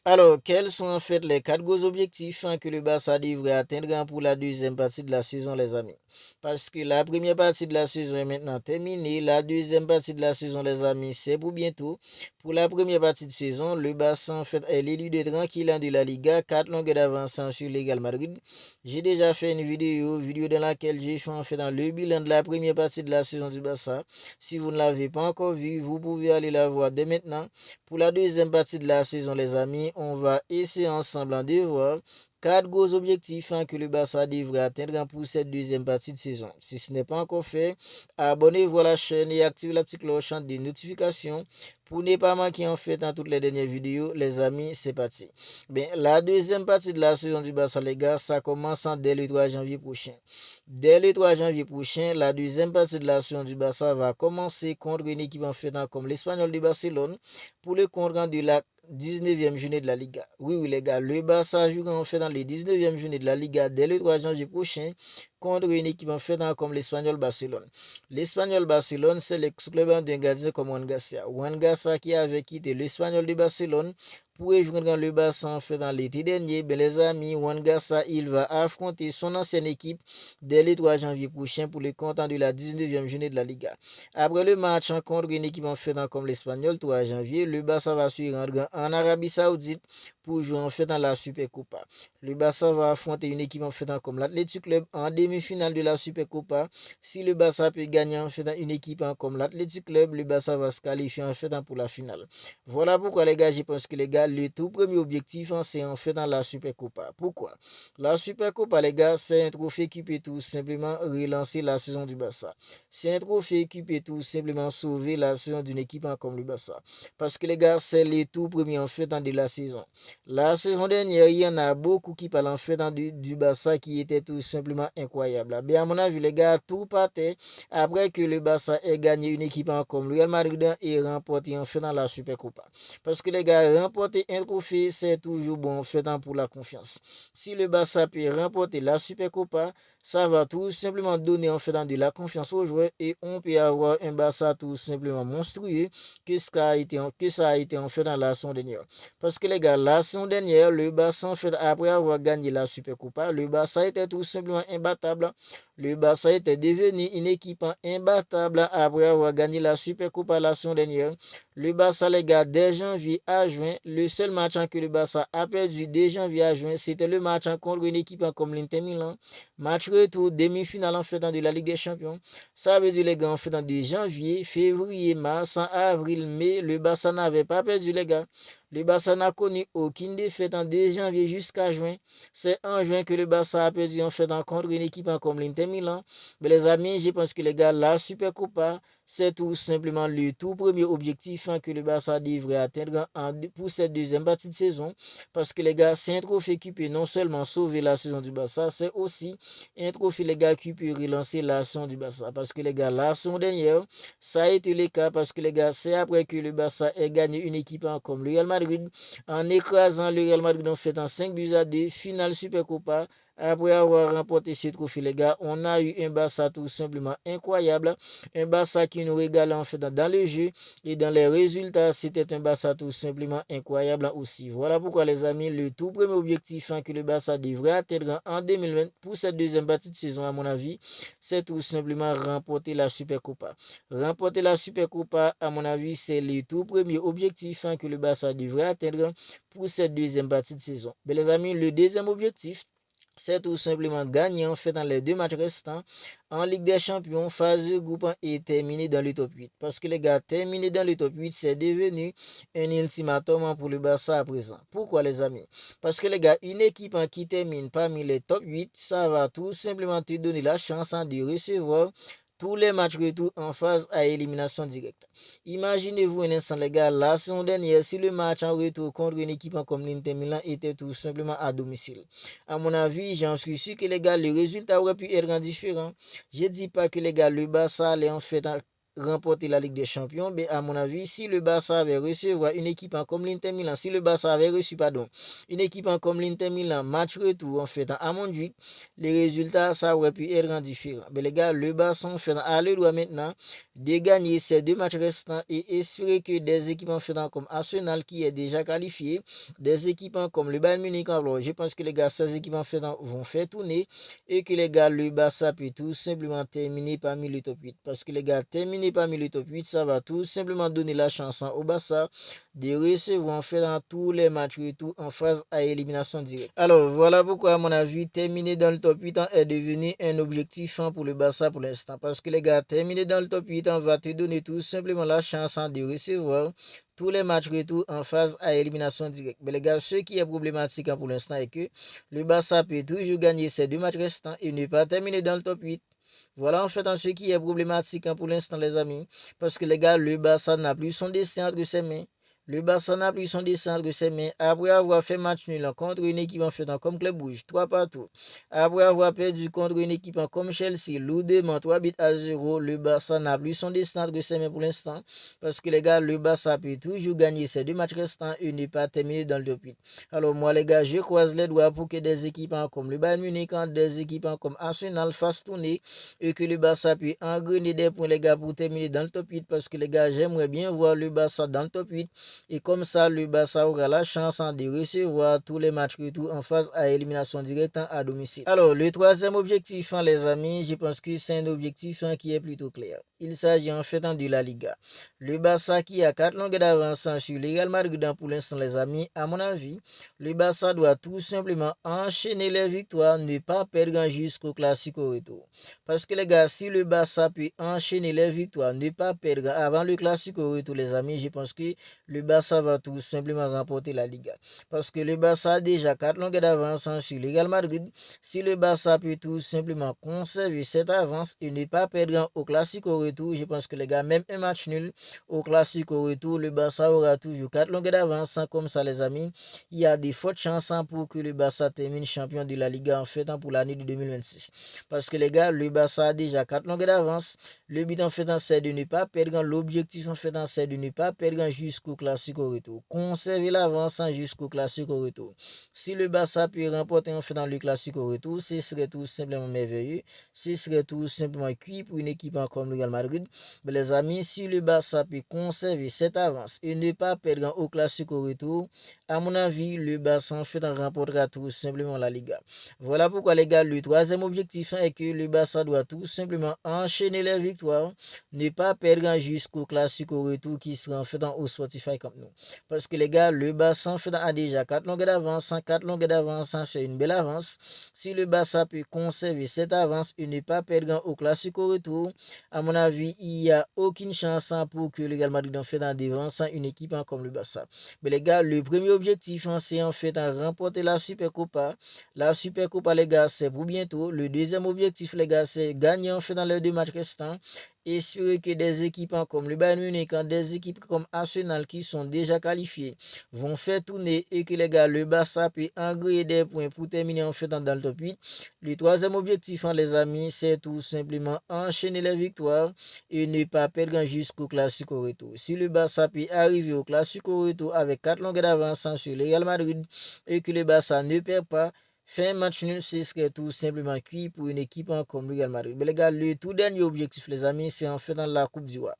Alors, quels sont en fait les quatre gros objectifs que le Barça devrait atteindre pour la deuxième partie de la saison, les amis? Parce que la première partie de la saison est maintenant terminée. La deuxième partie de la saison, les amis, c'est pour bientôt. Pour la première partie de saison, le Barça en fait est l'élu de tranquille de la Liga, 4 longueurs d'avance sur le Real Madrid. J'ai déjà fait une vidéo dans laquelle j'ai fait en fait dans le bilan de la première partie de la saison du Barça. Si vous ne l'avez pas encore vu, vous pouvez aller la voir dès maintenant. Pour la deuxième partie de la saison, les amis, on va essayer ensemble de voir quatre gros objectifs que le Barça devrait atteindre pour cette deuxième partie de saison. Si ce n'est pas encore fait, abonnez-vous à la chaîne et activez la petite cloche des notifications pour ne pas manquer en fait dans toutes les dernières vidéos. Les amis, c'est parti. Bien, la deuxième partie de la saison du Barça, les gars, ça commence dès le 3 janvier prochain. Dès le 3 janvier prochain, la deuxième partie de la saison du Barça va commencer contre une équipe en fait comme l'Espagnol de Barcelone pour le compte rendu de la 19e journée de la Liga. Oui, les gars, le Barça jouera en fait dans les 19e journée de la Liga dès le 3 janvier prochain contre une équipe en fait comme l'Espagnol Barcelone. L'Espagnol Barcelone, c'est le club d'un gardien comme Juan Garcia. Juan Garcia qui avait quitté l'Espagnol de Barcelone pour rejoindre le Barça en fait dans l'été dernier. Ben, les amis, Juan Garcia, il va affronter son ancienne équipe dès le 3 janvier prochain pour le compte de la 19e journée de la Liga. Après le match contre une équipe en fait comme l'Espagnol, 3 janvier, le Barça va se rendre en Arabie Saoudite pour jouer en fait dans la Supercopa. Le Barça va affronter une équipe en fait comme l'Athletic Club en demi-finale de la Supercopa. Si le Barça peut gagner en fait une équipe comme l'Athletic Club, le Barça va se qualifier en fait pour la finale. Voilà pourquoi les gars, je pense que les gars, le tout premier objectif c'est en fait dans la Supercopa. Pourquoi? La Supercopa, les gars, c'est un trophée qui peut tout simplement relancer la saison du Barça. C'est un trophée qui peut tout simplement sauver la saison d'une équipe comme le Barça. Parce que les gars, c'est le tout premier en fait de la saison. La saison dernière, il y en a beaucoup qui parlent en fait du Barça qui était tout simplement incroyable. Mais à mon avis, les gars, tout partait après que le Barça ait gagné une équipe comme le Real Madrid et remporté en fait dans la Supercopa. Parce que les gars, remporter un trophée, c'est toujours bon en fait pour la confiance. Si le Barça peut remporter la Supercopa, ça va tout simplement donner en fait de la confiance aux joueurs et on peut avoir un Barça tout simplement monstrueux que ça a été en fait dans la saison dernière. Parce que les gars, la saison dernière, le Barça en fait après avoir gagné la Supercopa, le Barça était tout simplement imbattable. Le Barça était devenu une équipe imbattable après avoir gagné la Supercopa la saison dernière. Le Barça, les gars, dès janvier à juin, le seul match que le Barça a perdu dès janvier à juin, c'était le match contre une équipe comme l'Inter Milan. Match retour, demi-finale en fait de la Ligue des Champions. Ça veut dire les gars en fait de janvier, février, mars, avril, mai, le Barça n'avait pas perdu les gars. Le Barça n'a connu aucune défaite de janvier jusqu'à juin. C'est en juin que le Barça a perdu en fait contre une équipe comme l'Inter Milan. Mais les amis, je pense que les gars, la Supercopa, c'est tout simplement le tout premier objectif que le Barça devrait atteindre pour cette deuxième partie de saison. Parce que les gars, c'est un trophée qui peut non seulement sauver la saison du Barça, c'est aussi un trophée les gars qui peut relancer la saison du Barça. Parce que les gars, la saison dernière, ça a été le cas parce que les gars, c'est après que le Barça ait gagné une équipe comme le Real Madrid en écrasant le Real Madrid en fait en 5 buts à 2, finale Supercopa. Après avoir remporté ce trophée, les gars, on a eu un Barça tout simplement incroyable. Un Barça qui nous régale en fait dans le jeu et dans les résultats. C'était un Barça tout simplement incroyable aussi. Voilà pourquoi, les amis, le tout premier objectif que le Barça devrait atteindre en 2020 pour cette deuxième partie de saison, à mon avis, c'est tout simplement remporter la Supercopa. Remporter la Supercopa, à mon avis, c'est le tout premier objectif que le Barça devrait atteindre pour cette deuxième partie de saison. Mais les amis, le deuxième objectif, c'est tout simplement gagner en fait dans les deux matchs restants en Ligue des Champions. Phase de groupe est terminée dans le top 8. Parce que les gars, terminer dans le top 8, c'est devenu un ultimatum pour le Barça à présent. Pourquoi les amis? Parce que les gars, une équipe qui termine parmi les top 8, ça va tout simplement te donner la chance de recevoir tous les matchs retour en phase à élimination directe. Imaginez-vous un instant, les gars, la saison dernière, si le match en retour contre une équipe comme l'Inter Milan était tout simplement à domicile. À mon avis, j'en suis sûr que les gars, le résultat aurait pu être différent. Je ne dis pas que les gars, le Barça allait en fait remporter la Ligue des Champions, mais à mon avis, si le Barça avait recevoir une équipe comme l'Inter Milan, si le Barça avait reçu, une équipe comme l'Inter Milan, match retour, en fait, à Montjuic, les résultats, ça aurait pu être différent. Mais les gars, le Barça, en fait, a le droit maintenant de gagner ces 2 matchs restants et espérer que des équipes, en fait, comme Arsenal, qui est déjà qualifié, des équipes comme le Bayern Munich, alors je pense que les gars, ces équipes, en fait, vont faire tourner et que les gars, le Barça peut tout simplement terminer parmi le top 8. Parce que les gars, terminer parmi le top 8, ça va tout simplement donner la chance au Barça de recevoir en fait dans tous les matchs retour en phase à élimination directe. Alors voilà pourquoi à mon avis, terminer dans le top 8 est devenu un objectif pour le Barça pour l'instant. Parce que les gars, terminer dans le top 8 va te donner tout simplement la chance de recevoir tous les matchs retour en phase à élimination directe. Mais les gars, ce qui est problématique pour l'instant est que le Barça peut toujours gagner ces 2 matchs restants et ne pas terminer dans le top 8. Voilà en fait ce qui est problématique pour l'instant les amis. Parce que les gars, le Barça n'a plus son destin entre ses mains. Le Barça n'a plus son dessin entre ses mains après avoir fait match nul contre une équipe en fait comme Club Rouge, 3 partout. Après avoir perdu contre une équipe comme Chelsea, lourdement 3-0, le Barça n'a plus son destin entre ses mains pour l'instant. Parce que les gars, le Barça peut toujours gagner ces 2 matchs restants et ne pas terminer dans le top 8. Alors moi les gars, je croise les doigts pour que des équipes comme le Bayern Munich, des équipes comme Arsenal fassent tourner et que le Barça puisse engrainer des points les gars pour terminer dans le top 8. Parce que les gars, j'aimerais bien voir le Barça dans le top 8. Et comme ça, le Barça aura la chance de recevoir tous les matchs retour en phase à élimination directe à domicile. Alors, le troisième objectif, les amis, je pense que c'est un objectif qui est plutôt clair. Il s'agit en fait de la Liga. Le Barça qui a 4 longueurs d'avance sur le Real Madrid pour l'instant, les amis, à mon avis, le Barça doit tout simplement enchaîner les victoires, ne pas perdre jusqu'au Classico retour. Parce que les gars, si le Barça peut enchaîner les victoires, ne pas perdre avant le Classico retour, les amis, je pense que le Barça va tout simplement remporter la Liga. Parce que le Barça a déjà 4 longueurs d'avance sur le Real Madrid. Si le Barça peut tout simplement conserver cette avance et ne pas perdre au Classico retour, je pense que les gars, même un match nul au Classico retour, le Barça aura toujours 4 longueurs d'avance. Comme ça, les amis, il y a des fortes chances pour que le Barça termine champion de la Liga en fait pour l'année de 2026. Parce que les gars, le Barça a déjà 4 longueurs d'avance. Le but en fait c'est de ne pas perdre. L'objectif en fait c'est de ne pas perdre jusqu'au Classico retour. Conserver l'avance jusqu'au Classico retour. Si le Barça peut remporter en fait dans le Classico retour, ce serait tout simplement merveilleux. Ce serait tout simplement cuit pour une équipe comme le Real Madrid. Mais les amis, si le Barça peut conserver cette avance et ne pas perdre au Classico retour, à mon avis, le Barça en fait remportera tout simplement la Liga. Voilà pourquoi les gars, le troisième objectif est que le Barça doit tout simplement enchaîner les victoires, ne pas perdre jusqu'au Classico retour qui sera en fait au Spotify comme nous. Parce que les gars, le Barça en fait a déjà 4 longueurs d'avance, 4 longueurs d'avance, c'est une belle avance. Si le Barça peut conserver cette avance et ne pas perdre au Classico retour, à mon avis, il n'y a aucune chance pour que le Real Madrid en fait devance une équipe comme le Barça. Mais les gars, le premier objectif, c'est en fait remporter la Supercopa. La Supercopa, les gars, c'est pour bientôt. Le deuxième objectif, les gars, c'est gagner en fait dans les 2 matchs restants. Espérer que des équipes comme le Bayern Munich, des équipes comme Arsenal qui sont déjà qualifiées vont faire tourner et que les gars, le Barça peut engrainer des points pour terminer en fait dans le top 8. Le troisième objectif, les amis, c'est tout simplement enchaîner les victoires et ne pas perdre jusqu'au Classico retour. Si le Barça peut arriver au Classico retour avec 4 longueurs d'avance sur le Real Madrid et que le Barça ne perd pas, faire un match nul, ce serait tout simplement cuit pour une équipe comme le Real Madrid. Mais les gars, le tout dernier objectif, les amis, c'est en fait dans la Coupe du Roi.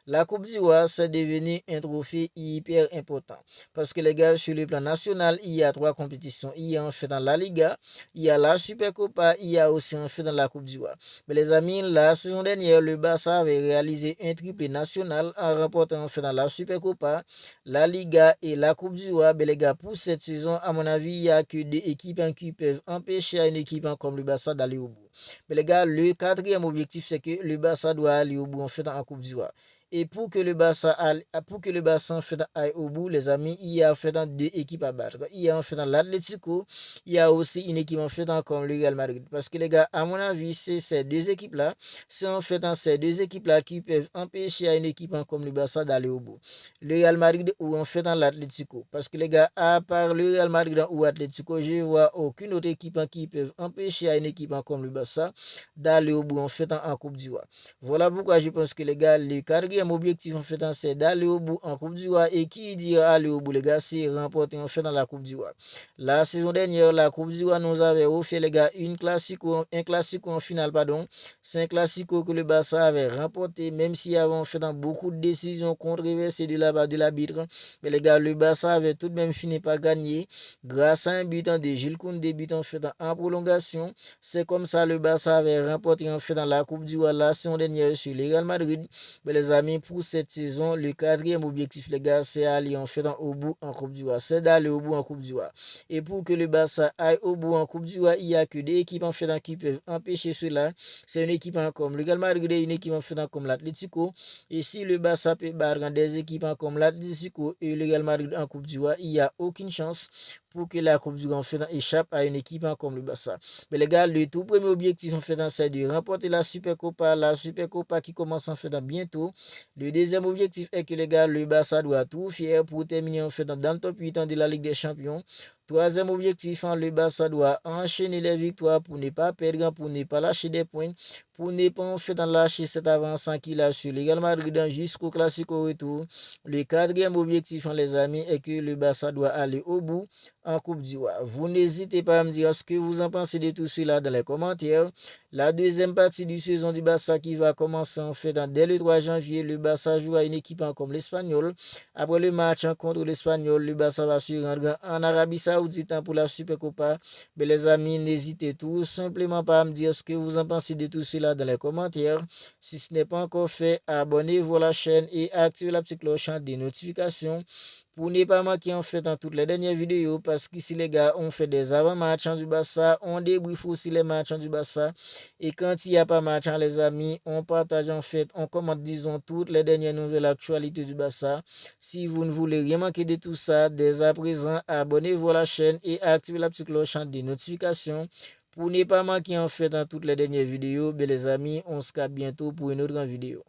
La Coupe du Roi, c'est devenu un trophée hyper important. Parce que les gars, sur le plan national, il y a 3 compétitions. Il y a en fait dans la Liga, il y a la Supercopa, il y a aussi en fait dans la Coupe du Roi. Mais les amis, la saison dernière, le Barça avait réalisé un triplé national en remportant en fait dans la Supercopa, la Liga et la Coupe du Roi. Mais les gars, pour cette saison, à mon avis, il n'y a que 2 équipes qui peuvent empêcher une équipe comme le Barça d'aller au bout. Mais les gars, le quatrième objectif, c'est que le Barça doit aller au bout en fait en Coupe du Roi. Et pour que le Barça en fait aille au bout, les amis, il y a en fait deux équipes à battre. Il y a en fait l'Atlético, il y a aussi une équipe en fait comme le Real Madrid. Parce que les gars, à mon avis, c'est ces deux équipes-là, c'est en fait ces deux équipes-là qui peuvent empêcher à une équipe comme le Barça d'aller au bout. Le Real Madrid ou en fait l'Atlético. Parce que les gars, à part le Real Madrid ou l'Atlético, je ne vois aucune autre équipe qui peut empêcher à une équipe comme le Barça d'aller au bout en fait en Coupe du Roi. Voilà pourquoi je pense que les gars, le quatrième objectif en fait c'est d'aller au bout en Coupe du Roi. Et qui dit aller au bout, les gars, c'est remporter en fait dans la Coupe du Roi. La saison dernière, la Coupe du Roi nous avait offert, les gars, un classico en finale, pardon. C'est un classico que le Barça avait remporté, même s'il y avait en fait beaucoup de décisions controversées de l'arbitre. Mais les gars, le Barça avait tout de même fini par gagner grâce à un but de Jules Koundé, but en fait en prolongation. C'est comme ça le Barça avait remporté en fait dans la Coupe du Roi la saison dernière sur le Real Madrid. Mais les amis, pour cette saison, le quatrième objectif, les gars, c'est aller en fait au bout en Coupe du Roi. C'est d'aller au bout en Coupe du Roi. Et pour que le Barça aille au bout en Coupe du Roi, il n'y a que des équipes en fait qui peuvent empêcher cela. C'est une équipe comme le Real Madrid et une équipe en fait comme l'Atlético. Et si le Barça peut battre des équipes comme l'Atlético et le Real Madrid en Coupe du Roi, il n'y a aucune chance pour que la Coupe du Roi en fait échappe à une équipe comme le Barça. Mais les gars, le tout premier objectif en fait c'est de remporter la Supercopa qui commence en fait bientôt. Le deuxième objectif est que les gars, le Barça doit tout faire pour terminer en fait dans le top 8 de la Ligue des Champions. Troisième objectif, le Barça doit enchaîner les victoires pour ne pas perdre, pour ne pas lâcher des points, pour ne pas en fait lâcher cette avance qu'il a sur le Real Madrid jusqu'au Classico retour. Le quatrième objectif, les amis, est que le Barça doit aller au bout en Coupe du Roi. Vous n'hésitez pas à me dire ce que vous en pensez de tout cela dans les commentaires. La deuxième partie du saison du Barça qui va commencer en fait dès le 3 janvier. Le Barça jouera une équipe comme l'Espagnol. Après le match contre l'Espagnol, le Barça va se rendre en Arabie Saoudite pour la Supercopa. Mais les amis, n'hésitez tout simplement pas à me dire ce que vous en pensez de tout cela dans les commentaires. Si ce n'est pas encore fait, abonnez-vous à la chaîne et activez la petite cloche des notifications pour ne pas manquer en fait dans toutes les dernières vidéos. Parce qu'ici les gars, on fait des avant-matchs du Barça, on débriefe aussi les matchs du Barça. Et quand il n'y a pas match, les amis, on partage en fait, on commente disons toutes les dernières nouvelles actualités du Barça. Si vous ne voulez rien manquer de tout ça, dès à présent, abonnez-vous à la chaîne et activez la petite cloche des notifications pour ne pas manquer en fait dans toutes les dernières vidéos. Mais les amis, on se capte bientôt pour une autre vidéo.